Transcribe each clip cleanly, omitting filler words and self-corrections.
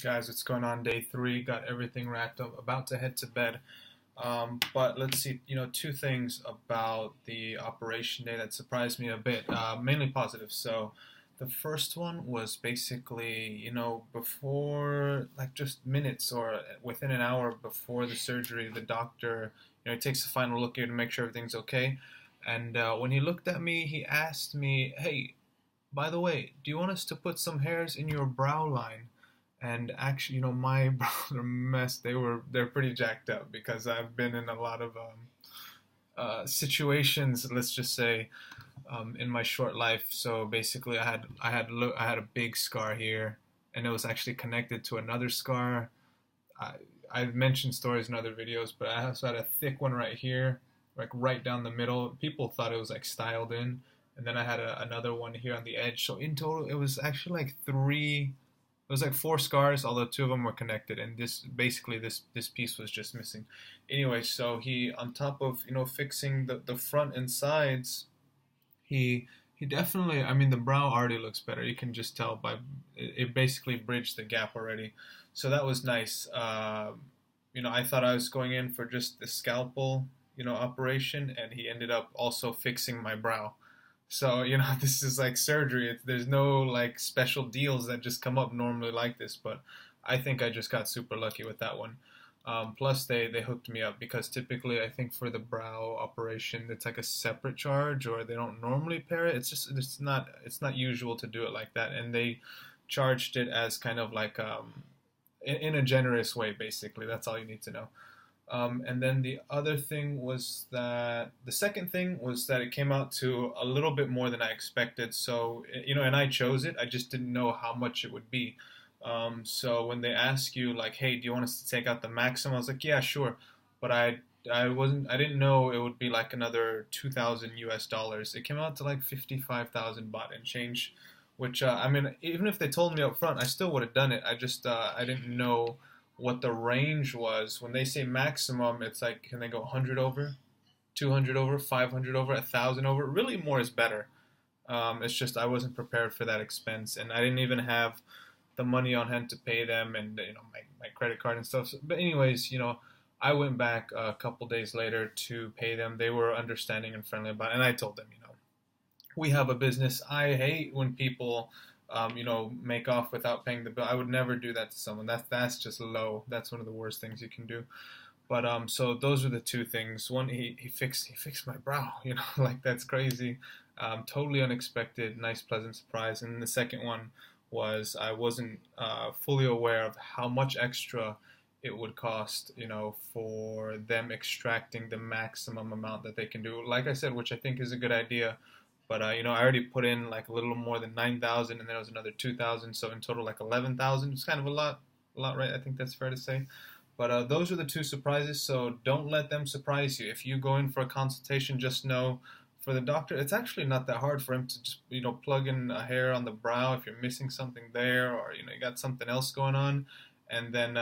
Guys, what's going on? Day three, got everything wrapped up, about to head to bed. But let's see, two things about the operation day that surprised me a bit, mainly positive. So the first one was basically, before, like just minutes or within an hour before the surgery, the doctor, he takes a final look here to make sure everything's okay. And when he looked at me, he asked me, "Hey, by the way, do you want us to put some hairs in your brow line?" And actually, my brows are messed. They're pretty jacked up because I've been in a lot of situations. Let's just say in my short life. So basically, I had a big scar here, and it was actually connected to another scar. I I've mentioned stories in other videos, but I also had a thick one right here, like right down the middle. People thought it was like styled in, and then I had another one here on the edge. So in total, it was actually like three. It was like four scars, although two of them were connected, and this piece was just missing. Anyway, so he, on top of fixing the front and sides, he he definitely. I mean, the brow already looks better. You can just tell by it basically bridged the gap already. So that was nice. I thought I was going in for just the scalpel, operation, and he ended up also fixing my brow. So, this is like surgery. There's no like special deals that just come up normally like this, but I think I just got super lucky with that one. Plus, they hooked me up because typically I think for the brow operation it's like a separate charge, or they don't normally pair it. It's not usual to do it like that, and they charged it as kind of like in a generous way. Basically, that's all you need to know. And then the second thing was that it came out to a little bit more than I expected. So, and I chose it. I just didn't know how much it would be. So when they ask you like, "Hey, do you want us to take out the maximum?" I was like, "Yeah, sure," but I didn't know it would be like another 2,000 US dollars. It came out to like 55,000 baht and change, which I mean, even if they told me up front, I still would have done it. I didn't know what the range was. When they say maximum, it's like, can they go 100 over, 200 over, 500 over, 1,000 over? Really, more is better. It's just I wasn't prepared for that expense, and I didn't even have the money on hand to pay them, and my credit card and stuff. So, but anyways, I went back a couple days later to pay them. They were understanding and friendly about it, and I told them, we have a business. I hate when people, make off without paying the bill. I would never do that to someone. That's just low. That's one of the worst things you can do. But so those are the two things. One, he fixed my brow. Like that's crazy. Totally unexpected, nice, pleasant surprise. And the second one was I wasn't fully aware of how much extra it would cost, for them extracting the maximum amount that they can do. Like I said, which I think is a good idea. But I already put in like a little more than 9,000, and then it was another 2,000, so in total like 11,000. It's kind of a lot, right? I think that's fair to say. But those are the two surprises, so don't let them surprise you. If you go in for a consultation, just know for the doctor, it's actually not that hard for him to just plug in a hair on the brow if you're missing something there, or you got something else going on, and then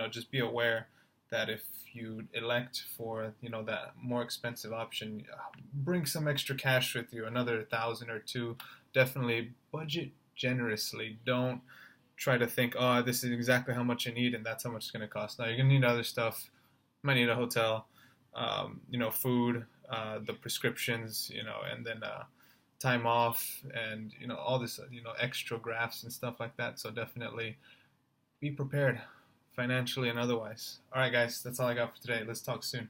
just be aware that if you elect for that more expensive option, bring some extra cash with you, another 1,000 or two. Definitely budget generously. Don't try to think, oh, this is exactly how much I need and that's how much it's going to cost. Now you're going to need other stuff. You might need a hotel, food, the prescriptions, and then time off, and all this, extra grafts and stuff like that. So definitely be prepared financially and otherwise. All right, guys, that's all I got for today. Let's talk soon.